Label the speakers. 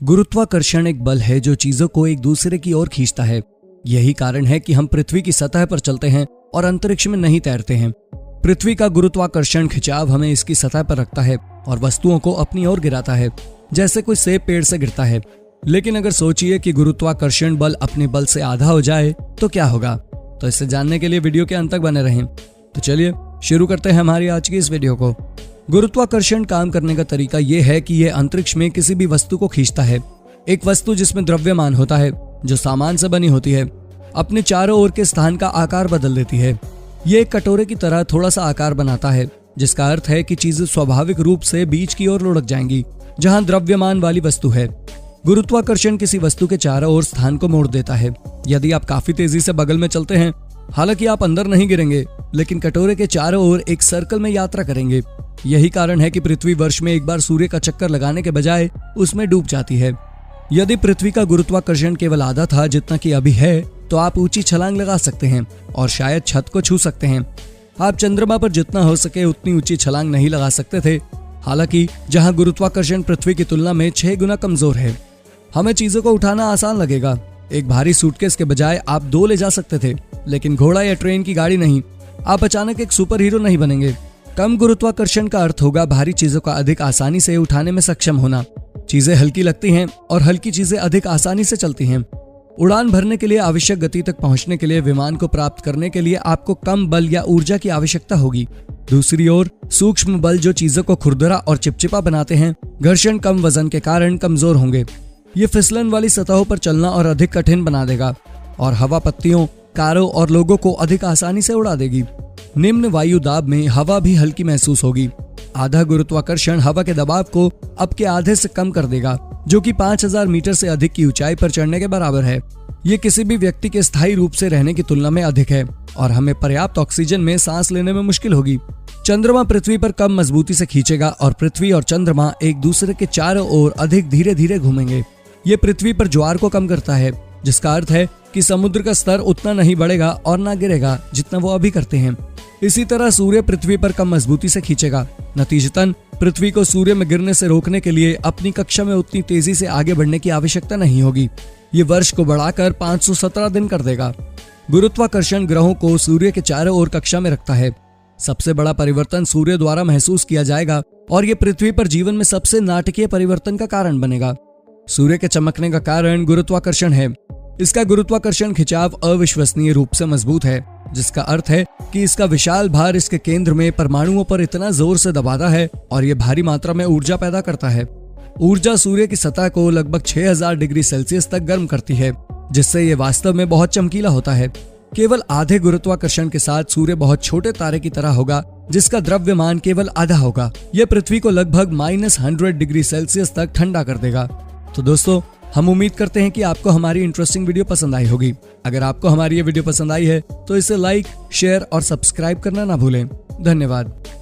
Speaker 1: गुरुत्वाकर्षण एक बल है जो चीजों को एक दूसरे की ओर खींचता है। यही कारण है कि हम पृथ्वी की सतह पर चलते हैं और अंतरिक्ष में नहीं तैरते हैं। पृथ्वी का गुरुत्वाकर्षण खिंचाव हमें इसकी सतह पर रखता है और वस्तुओं को अपनी ओर गिराता है, जैसे कोई सेब पेड़ से गिरता है। लेकिन अगर सोचिए कि गुरुत्वाकर्षण बल अपने बल से आधा हो जाए तो क्या होगा? तो इसे जानने के लिए वीडियो के अंत तक बने रहें। तो चलिए शुरू करते हैं हमारी आज की इस वीडियो को। गुरुत्वाकर्षण काम करने का तरीका यह है कि यह अंतरिक्ष में किसी भी वस्तु को खींचता है। एक वस्तु जिसमें द्रव्यमान होता है, जो सामान से बनी होती है, अपने चारों ओर के स्थान का आकार बदल देती है। ये एक कटोरे की तरह थोड़ा सा आकार बनाता है, जिसका अर्थ है कि चीजें स्वाभाविक रूप से बीच की ओर लुढ़क जाएंगी जहां द्रव्यमान वाली वस्तु है। गुरुत्वाकर्षण किसी वस्तु के चारों ओर स्थान को मोड़ देता है। यदि आप काफी तेजी से बगल में चलते हैं, हालांकि आप अंदर नहीं गिरेंगे, लेकिन कटोरे के चारों ओर एक सर्कल में यात्रा करेंगे। यही कारण है कि पृथ्वी वर्ष में एक बार सूर्य का चक्कर लगाने के बजाय उसमें डूब जाती है। यदि पृथ्वी का गुरुत्वाकर्षण केवल आधा था जितना कि अभी है, तो आप ऊंची छलांग लगा सकते हैं और शायद छत को छू सकते हैं। आप चंद्रमा पर जितना हो सके उतनी ऊंची छलांग नहीं लगा सकते थे, हालांकि जहां गुरुत्वाकर्षण पृथ्वी की तुलना में 6 गुना कमजोर है। हमें चीजों को उठाना आसान लगेगा। एक भारी सूटकेस के बजाय आप 2 ले जा सकते थे, लेकिन घोड़ा या ट्रेन की गाड़ी नहीं। आप अचानक एक सुपर हीरो नहीं बनेंगे। कम गुरुत्वाकर्षण का अर्थ होगा भारी चीजों का अधिक आसानी से उठाने में सक्षम होना। चीजें हल्की लगती हैं और हल्की चीजें अधिक आसानी से चलती हैं। उड़ान भरने के लिए आवश्यक गति तक पहुंचने के लिए विमान को प्राप्त करने के लिए आपको कम बल या ऊर्जा की आवश्यकता होगी। दूसरी ओर सूक्ष्म बल जो चीजों को खुरदरा और चिपचिपा बनाते हैं, घर्षण कम वजन के कारण कमजोर होंगे। ये फिसलन वाली सतहों पर चलना और अधिक कठिन बना देगा और हवा पत्तियों, कारों और लोगों को अधिक आसानी से उड़ा देगी। निम्न वायु दाब में हवा भी हल्की महसूस होगी। आधा गुरुत्वाकर्षण हवा के दबाव को अब के आधे से कम कर देगा, जो कि 5000 मीटर से अधिक की ऊंचाई पर चढ़ने के बराबर है। ये किसी भी व्यक्ति के स्थायी रूप से रहने की तुलना में अधिक है और हमें पर्याप्त ऑक्सीजन में सांस लेने में मुश्किल होगी। चंद्रमा पृथ्वी पर कम मजबूती से खींचेगा और पृथ्वी और चंद्रमा एक दूसरे के चारों ओर अधिक धीरे धीरे घूमेंगे। ये पृथ्वी पर ज्वार को कम करता है, जिसका अर्थ है कि समुद्र का स्तर उतना नहीं बढ़ेगा और ना गिरेगा जितना वो अभी करते हैं। इसी तरह सूर्य पृथ्वी पर कम मजबूती से खींचेगा। नतीजतन पृथ्वी को सूर्य में गिरने से रोकने के लिए अपनी कक्षा में उतनी तेजी से आगे बढ़ने की आवश्यकता नहीं होगी। ये वर्ष को बढ़ाकर 517 दिन कर देगा। गुरुत्वाकर्षण ग्रहों को सूर्य के चारों ओर कक्षा में रखता है। सबसे बड़ा परिवर्तन सूर्य द्वारा महसूस किया जाएगा और ये पृथ्वी पर जीवन में सबसे नाटकीय परिवर्तन का कारण बनेगा। सूर्य के चमकने का कारण गुरुत्वाकर्षण है। इसका गुरुत्वाकर्षण खिंचाव अविश्वसनीय रूप से मजबूत है, जिसका अर्थ है कि इसका विशाल भार इसके केंद्र में परमाणुओं पर इतना जोर से दबाता है और ये भारी मात्रा में ऊर्जा पैदा करता है। ऊर्जा सूर्य की सतह को लगभग 6000 डिग्री सेल्सियस तक गर्म करती है, जिससे ये वास्तव में बहुत चमकीला होता है। केवल आधे गुरुत्वाकर्षण के साथ सूर्य बहुत छोटे तारे की तरह होगा, जिसका द्रव्यमान केवल आधा होगा। यह पृथ्वी को लगभग -100 डिग्री सेल्सियस तक ठंडा कर देगा। तो दोस्तों, हम उम्मीद करते हैं कि आपको हमारी इंटरेस्टिंग वीडियो पसंद आई होगी। अगर आपको हमारी ये वीडियो पसंद आई है तो इसे लाइक, शेयर और सब्सक्राइब करना ना भूलें। धन्यवाद।